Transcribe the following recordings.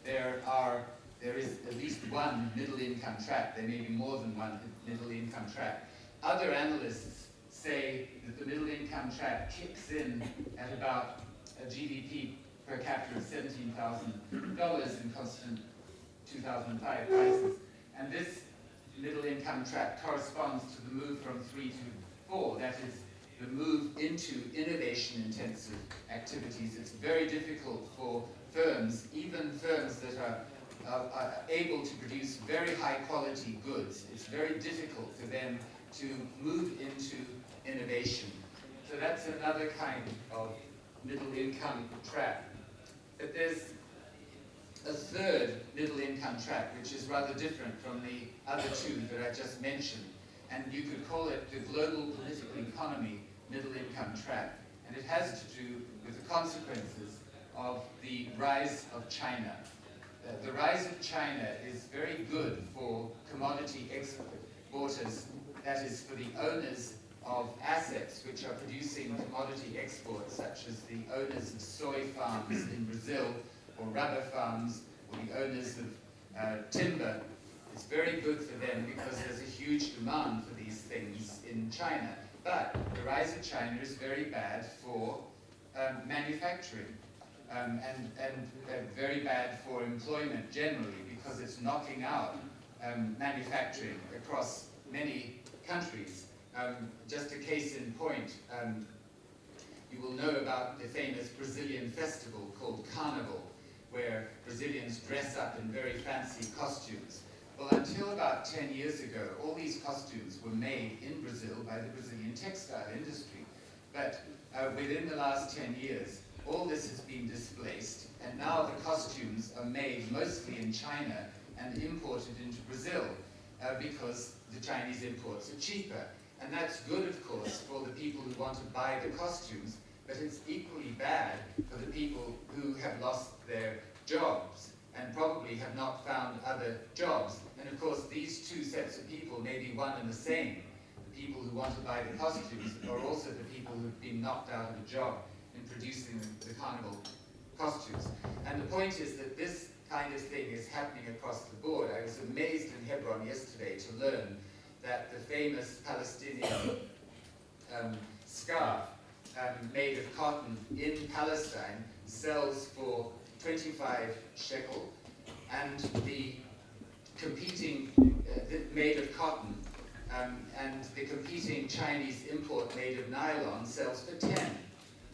there is at least one middle income track. There may be more than one middle income track. Other analysts say that the middle income track kicks in at about a GDP per capita of $17,000 in constant 2005 prices. And this middle income track corresponds to the move from 3 to 4, that is, the move into innovation-intensive activities. It's very difficult for firms, even firms that are able to produce very high-quality goods. It's very difficult for them to move into innovation. So that's another kind of middle-income track. But there's a third middle-income track, which is rather different from the other two that I just mentioned. And you could call it the global political economy middle-income track. And it has to do with the consequences of the rise of China. The rise of China is very good for commodity exporters, that is, for the owners of assets which are producing commodity exports, such as the owners of soy farms in Brazil, or rubber farms, or the owners of timber. It's very good for them because there's a huge demand for these things in China. But the rise of China is very bad for manufacturing and very bad for employment generally, because it's knocking out manufacturing across many countries. Just a case in point, you will know about the famous Brazilian festival called Carnival, where Brazilians dress up in very fancy costumes. Well, until about 10 years ago, all these costumes were made in Brazil by the Brazilian textile industry. But within the last 10 years, all this has been displaced, and now the costumes are made mostly in China and imported into Brazil because the Chinese imports are cheaper. And that's good, of course, for the people who want to buy the costumes, but it's equally bad for the people who have lost their jobs and probably have not found other jobs. And of course, these two sets of people may be one and the same. The people who want to buy the costumes are also the people who've been knocked out of a job in producing the carnival costumes. And the point is that this kind of thing is happening across the board. I was amazed in Hebron yesterday to learn that the famous Palestinian scarf made of cotton in Palestine sells for 25 shekel, and the competing made of cotton and the competing Chinese import made of nylon sells for 10.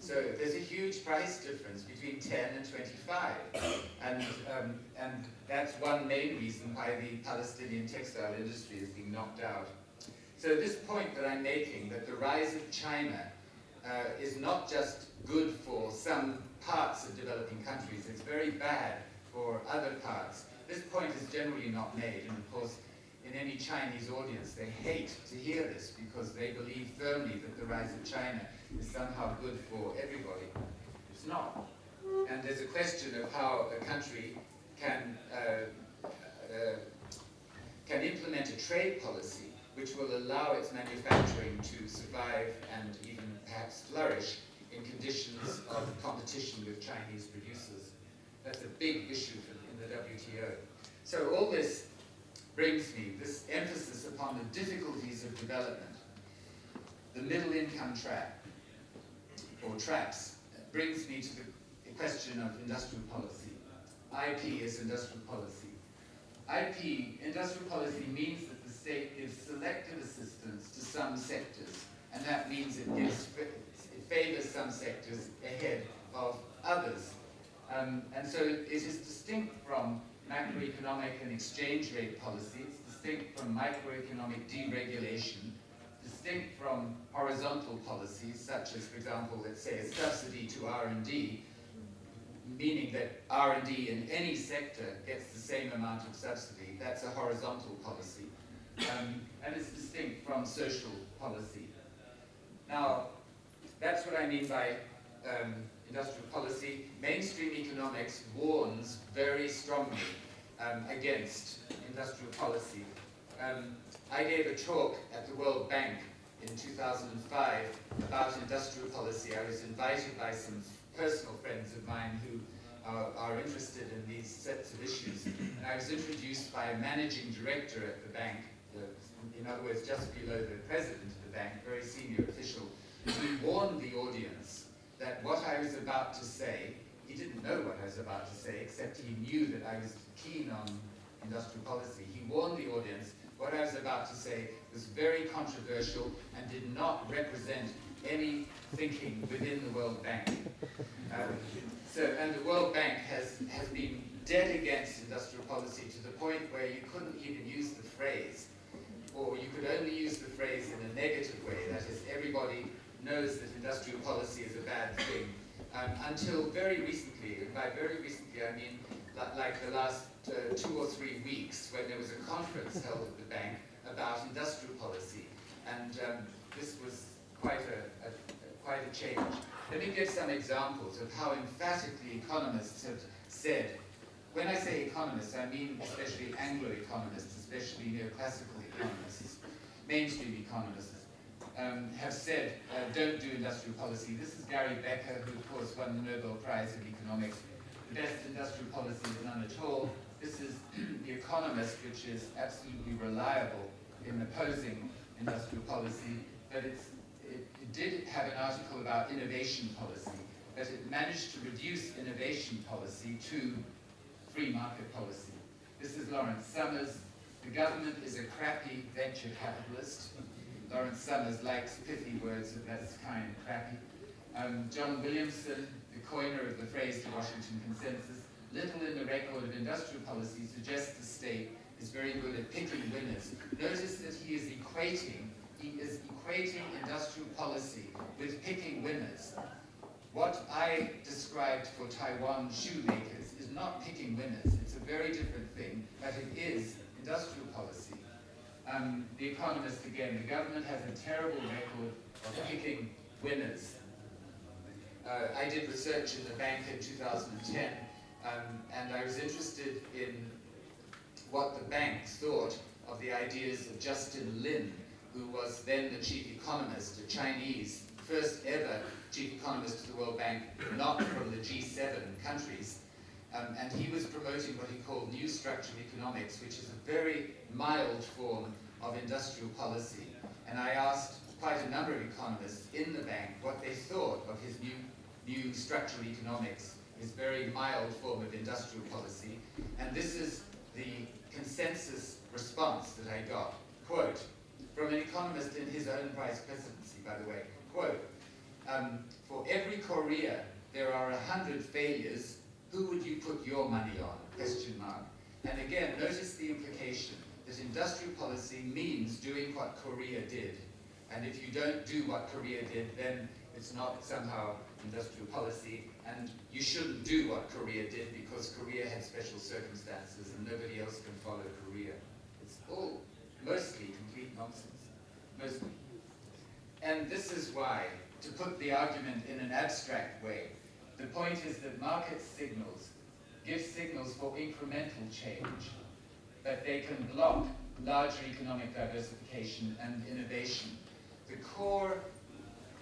So there's a huge price difference between 10 and 25, and that's one main reason why the Palestinian textile industry is being knocked out. So this point that I'm making, that the rise of China is not just good for some parts of developing countries, it's very bad for other parts. This point is generally not made, and of course, in any Chinese audience, they hate to hear this because they believe firmly that the rise of China is somehow good for everybody. It's not. And there's a question of how a country can implement a trade policy which will allow its manufacturing to survive and even perhaps flourish in conditions of competition with Chinese producers. That's a big issue in the WTO. So all this brings me, this emphasis upon the difficulties of development. The middle income track, or tracks, brings me to the question of industrial policy. IP is industrial policy. IP, industrial policy, means that the state gives selective assistance to some sectors, and that means it favors some sectors ahead of others. And so it is distinct from macroeconomic and exchange rate policy. It's distinct from microeconomic deregulation, distinct from horizontal policies, such as, for example, let's say a subsidy to R&D, meaning that R&D in any sector gets the same amount of subsidy. That's a horizontal policy. And it's distinct from social policy. Now, that's what I mean by industrial policy. Mainstream economics warns very strongly against industrial policy. I gave a talk at the World Bank in 2005 about industrial policy. I was invited by some personal friends of mine who are interested in these sets of issues. I was introduced by a managing director at the bank, in other words, just below the president of the bank, very senior official, who warned the audience that what I was about to say, he didn't know what I was about to say, except he knew that I was keen on industrial policy. He warned the audience what I was about to say was very controversial and did not represent any thinking within the World Bank. And the World Bank has been dead against industrial policy to the point where you couldn't even use the phrase, or you could only use the phrase in a negative way. That is, everybody knows that industrial policy is a bad thing. Until very recently, and by very recently I mean like the last 2 or 3 weeks, when there was a conference held at the bank about industrial policy, and this was quite a change. Let me give some examples of how emphatically economists have said. When I say economists, I mean especially Anglo-economists, especially neoclassical economists, mainstream economists, have said, don't do industrial policy. This is Gary Becker, who of course won the Nobel Prize in Economics. The best industrial policy is none at all. This is The Economist, which is absolutely reliable in opposing industrial policy, but it did have an article about innovation policy, but it managed to reduce innovation policy to free market policy. This is Lawrence Summers. The government is a crappy venture capitalist. Lawrence Summers likes pithy words of that kind, crappy. John Williamson, the coiner of the phrase the Washington Consensus, little in the record of industrial policy suggests the state is very good at picking winners. Notice that he is equating industrial policy with picking winners. What I described for Taiwan shoemakers is not picking winners. It's a very different thing, but it is industrial policy. The Economist, again, the government has a terrible record of picking winners. I did research in the bank in 2010, and I was interested in what the bank thought of the ideas of Justin Lin, who was then the chief economist, a Chinese, first ever chief economist of the World Bank, not from the G7 countries. And he was promoting what he called new structural economics, which is a very mild form of industrial policy. And I asked quite a number of economists in the bank what they thought of his new structural economics, his very mild form of industrial policy. And this is the consensus response that I got. Quote, from an economist in his own vice presidency, by the way, quote, for every Korea, there are 100 failures. Who would you put your money on? Question mark. And again, notice the implication that industrial policy means doing what Korea did. And if you don't do what Korea did, then it's not somehow industrial policy, and you shouldn't do what Korea did because Korea had special circumstances and nobody else can follow Korea. It's all mostly complete nonsense. Mostly. And this is why, to put the argument in an abstract way, the point is that market signals give signals for incremental change, but they can block larger economic diversification and innovation. The core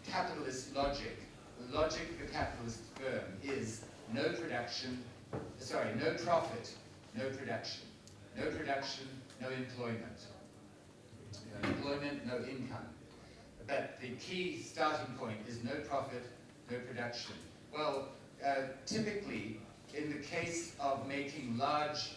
capitalist logic, the logic of the capitalist firm is no profit, no production. No production, no employment. No employment, no income. But the key starting point is no profit, no production. Well, typically, in the case of making large,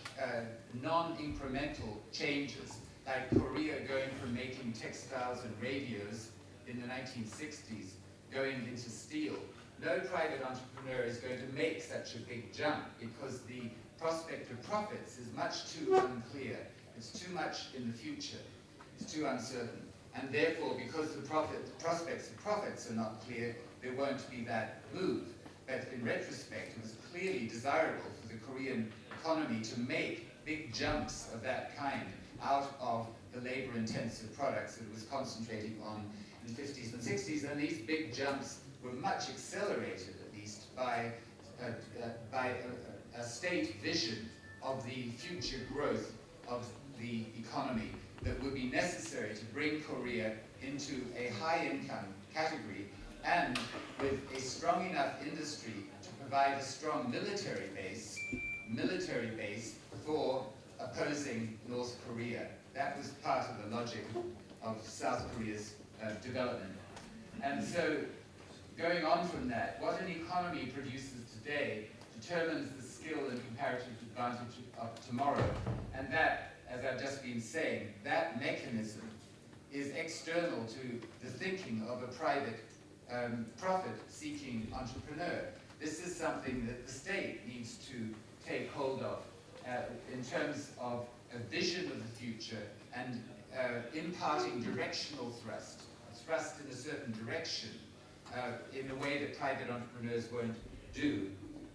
non-incremental changes, like Korea going from making textiles and radios in the 1960s, going into steel, no private entrepreneur is going to make such a big jump because the prospect of profits is much too unclear. It's too much in the future. It's too uncertain. And therefore, because the prospects of profits are not clear, there won't be that move. But in retrospect, it was clearly desirable for the Korean economy to make big jumps of that kind out of the labor-intensive products that it was concentrating on in the 50s and 60s. And these big jumps were much accelerated, at least, by a state vision of the future growth of the economy that would be necessary to bring Korea into a high-income category and with a strong enough industry to provide a strong military base for opposing North Korea. That was part of the logic of South Korea's development. And so, going on from that, what an economy produces today determines the skill and comparative advantage of tomorrow. And that, as I've just been saying, that mechanism is external to the thinking of a private profit-seeking entrepreneur. This is something that the state needs to take hold of in terms of a vision of the future and imparting directional thrust in a certain direction in a way that private entrepreneurs won't do.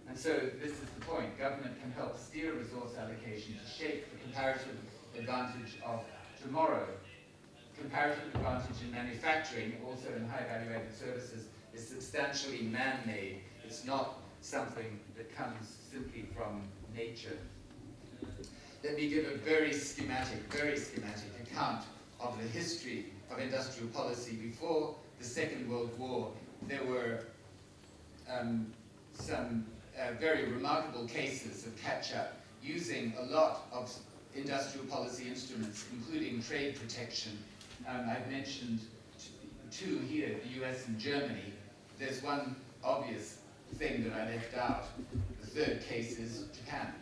And so this is the point. Government can help steer resource allocation to shape the comparative advantage of tomorrow. Comparative advantage in manufacturing, also in high value-added services, is substantially man-made. It's not something that comes simply from nature. Let me give a very schematic account of the history of industrial policy. Before the Second World War, there were some very remarkable cases of catch-up using a lot of industrial policy instruments, including trade protection. I've mentioned two here, the US and Germany. There's one obvious thing that I left out. The third case is Japan.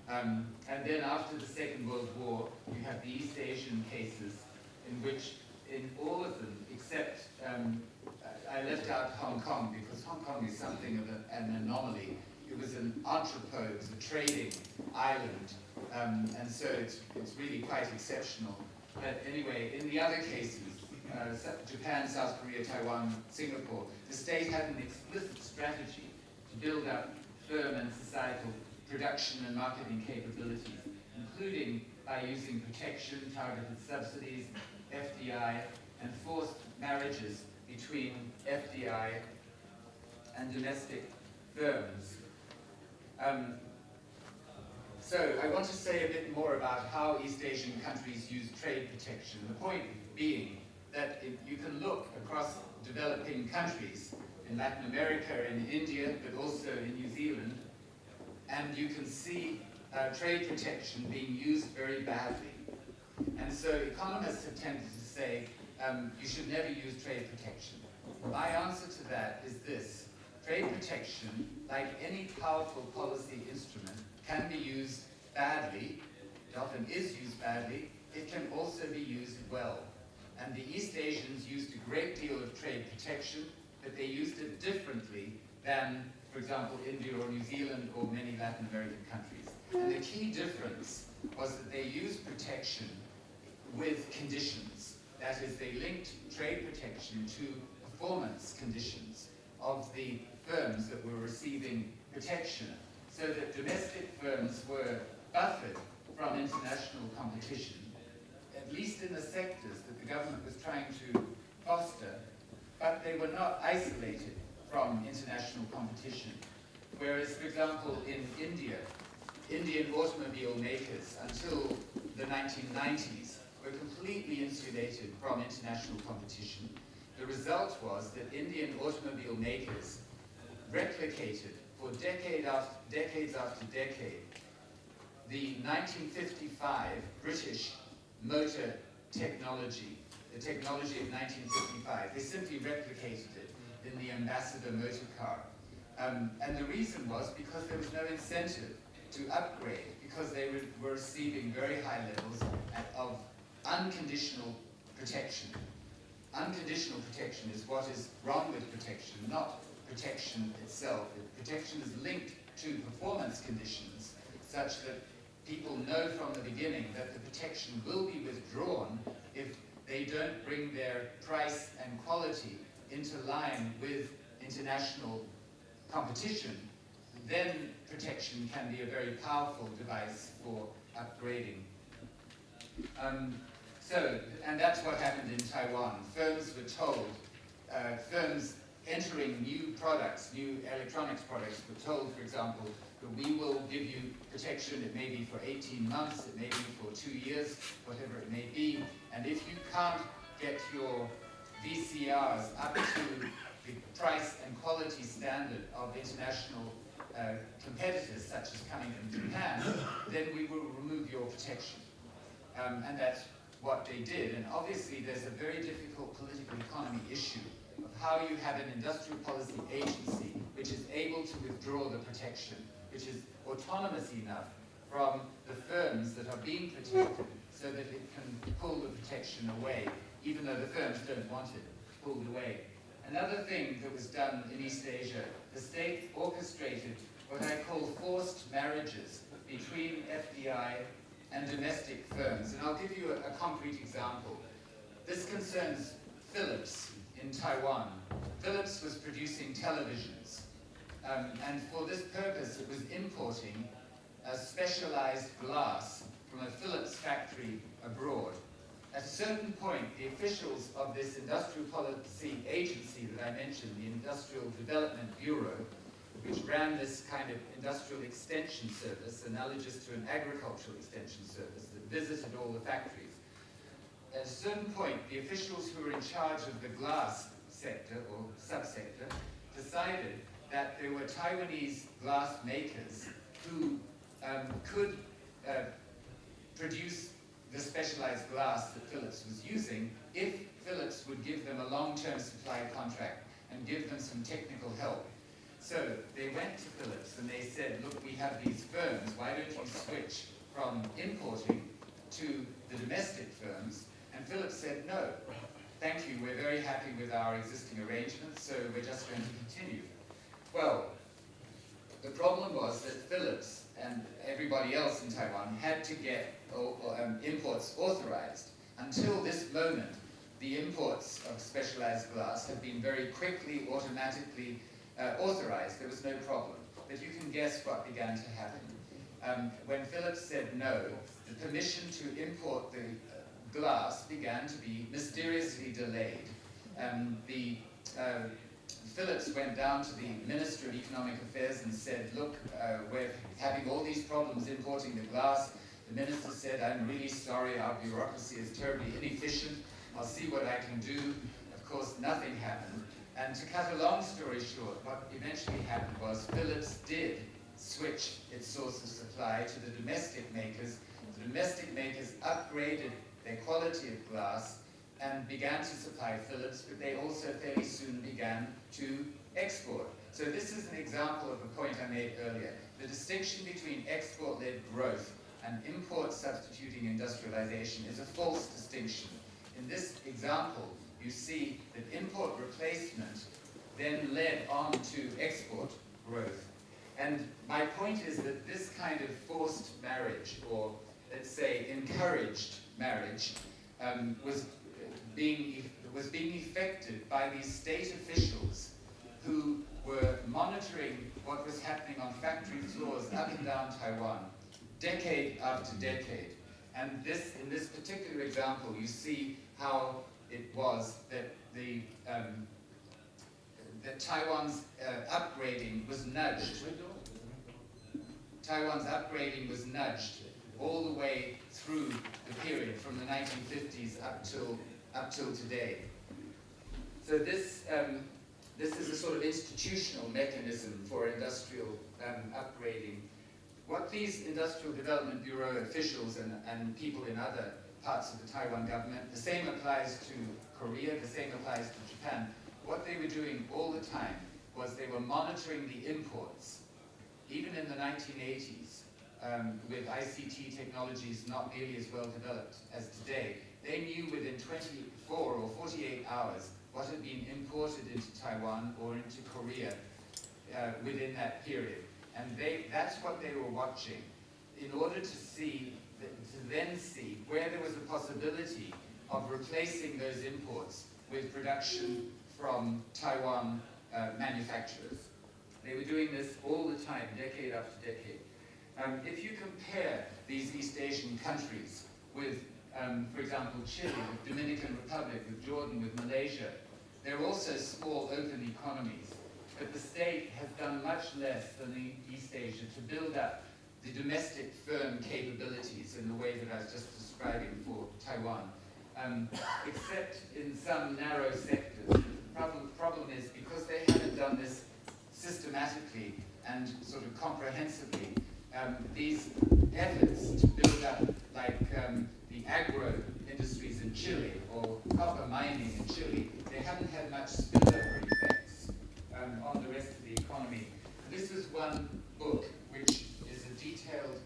And then after the Second World War, you have the East Asian cases in which, in all of them, except I left out Hong Kong because Hong Kong is something of an anomaly. It was an entrepot, it was a trading island, and so it's really quite exceptional. But anyway, in the other cases, Japan, South Korea, Taiwan, Singapore, the state had an explicit strategy to build up firm and societal production and marketing capabilities, including by using protection, targeted subsidies, FDI, and forced marriages between FDI and domestic firms. So I want to say a bit more about how East Asian countries use trade protection. The point being that you can look across developing countries in Latin America, in India, but also in New Zealand, and you can see trade protection being used very badly. And so economists have tended to say, you should never use trade protection. My answer to that is this. Trade protection, like any powerful policy instrument, can be used badly. It often is used badly. It can also be used well. And the East Asians used a great deal of trade protection, but they used it differently than, for example, India or New Zealand or many Latin American countries. And the key difference was that they used protection with conditions. That is, they linked trade protection to performance conditions of the firms that were receiving protection, so that domestic firms were buffered from international competition, at least in the sectors that the government was trying to foster, but they were not isolated from international competition. Whereas, for example, in India, Indian automobile makers until the 1990s were completely insulated from international competition. The result was that Indian automobile makers replicated for decades after decade the 1955 British motor technology, the technology of 1955. They simply replicated it in the Ambassador motor car. And the reason was because there was no incentive to upgrade, because they were receiving very high levels of unconditional protection. Unconditional protection is what is wrong with protection, not protection itself. Protection is linked to performance conditions such that people know from the beginning that the protection will be withdrawn if they don't bring their price and quality into line with international competition. Then protection can be a very powerful device for upgrading. And that's what happened in Taiwan. Firms were told, firms entering new products, new electronics products, were told, for example, that we will give you protection. It may be for 18 months, it may be for 2 years, whatever it may be. And if you can't get your VCRs up to the price and quality standard of international competitors, such as coming from Japan, then we will remove your protection. And that's what they did. And obviously there's a very difficult political economy issue of how you have an industrial policy agency which is able to withdraw the protection, which is autonomous enough from the firms that are being protected so that it can pull the protection away, even though the firms don't want it pulled away. Another thing that was done in East Asia, the state orchestrated what I call forced marriages between FDI and domestic firms. And I'll give you a concrete example. This concerns Philips in Taiwan. Philips was producing televisions. And for this purpose, it was importing a specialized glass from a Philips factory abroad. At a certain point, the officials of this industrial policy agency that I mentioned, the Industrial Development Bureau, which ran this kind of industrial extension service, analogous to an agricultural extension service that visited all the factories. At a certain point, the officials who were in charge of the glass sector or subsector decided that there were Taiwanese glass makers who could produce the specialized glass that Philips was using if Philips would give them a long-term supply contract and give them some technical help. So they went to Philips and they said, look, we have these firms, why don't you switch from importing to the domestic firms? And Philips said, no, thank you, we're very happy with our existing arrangements, so we're just going to continue. Well, the problem was that Philips and everybody else in Taiwan had to get imports authorized. Until this moment, the imports of specialized glass had been very quickly, automatically authorized. There was no problem. But you can guess what began to happen. When Philips said no, the permission to import the glass began to be mysteriously delayed. Philips went down to the Minister of Economic Affairs and said, look, we're having all these problems importing the glass. The minister said, I'm really sorry, our bureaucracy is terribly inefficient. I'll see what I can do. Of course, nothing happened. And to cut a long story short, what eventually happened was Philips did switch its source of supply to the domestic makers. The domestic makers upgraded their quality of glass and began to supply Philips, but they also fairly soon began to export. So this is an example of a point I made earlier. The distinction between export-led growth and import substituting industrialization is a false distinction. In this example, you see that import replacement then led on to export growth. And my point is that this kind of forced marriage, or let's say encouraged marriage, was being effected by these state officials who were monitoring what was happening on factory floors up and down Taiwan, decade after decade. And in this particular example, you see how it was that that Taiwan's upgrading was nudged. Taiwan's upgrading was nudged all the way through the period from the 1950s up till today. So this is a sort of institutional mechanism for industrial upgrading. What these Industrial Development Bureau officials and people in other parts of the Taiwan government, the same applies to Korea, the same applies to Japan, what they were doing all the time was they were monitoring the imports. Even in the 1980s, with ICT technologies not nearly as well developed as today, they knew within 24 or 48 hours what had been imported into Taiwan or into Korea within that period. And that's what they were watching in order to then see where there was a possibility of replacing those imports with production from Taiwan manufacturers. They were doing this all the time, decade after decade. If you compare these East Asian countries with, for example, Chile, with Dominican Republic, with Jordan, with Malaysia, they're also small open economies. But the state has done much less than in East Asia to build up the domestic firm capabilities in the way that I was just describing for Taiwan, except in some narrow sectors. The problem is because they haven't done this systematically and sort of comprehensively these efforts to build up, like the agro industries in Chile or copper mining in Chile, they haven't had much spillover effects on the rest of the economy. This is one book which is a detailed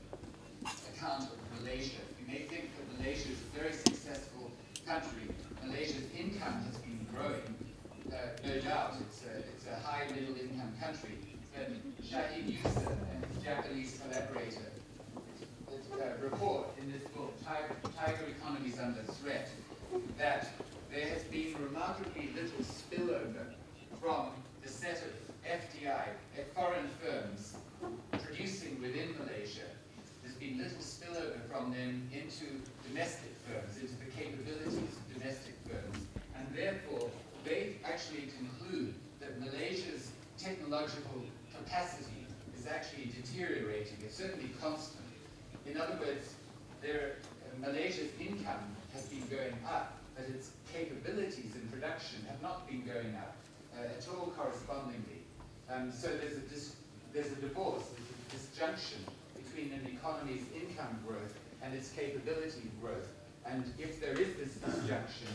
account of Malaysia. You may think that Malaysia is a very successful country. Malaysia's income has been growing. No doubt, it's a high middle income country. But Sayigh Yusif and his Japanese collaborator report in this book, Tiger Economies Under Threat, that there has been remarkably little spillover from the set of FDI, foreign firms producing within Malaysia. There's been little spillover from them into domestic firms, into the capabilities of domestic firms, and therefore they actually conclude that Malaysia's technological capacity is actually deteriorating. It's certainly constant. In other words, Malaysia's income has been going up, but its capabilities in production have not been going up at all correspondingly. So there's a divorce, there's a disjunction between an economy's income growth and its capability growth. And if there is this disjunction,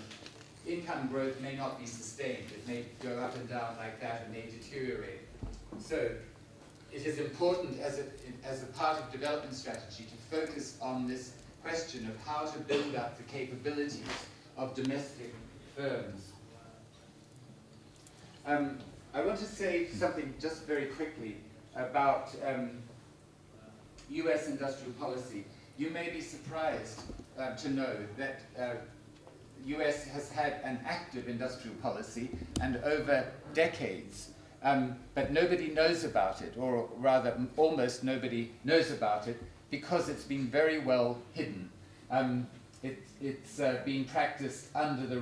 income growth may not be sustained. It may go up and down like that and may deteriorate. So it is important as a part of development strategy to focus on this question of how to build up the capabilities of domestic firms. I want to say something just very quickly about US industrial policy. You may be surprised to know that US has had an active industrial policy and over decades, but nobody knows about it, or rather almost nobody knows about it because it's been very well hidden. It's being practiced under the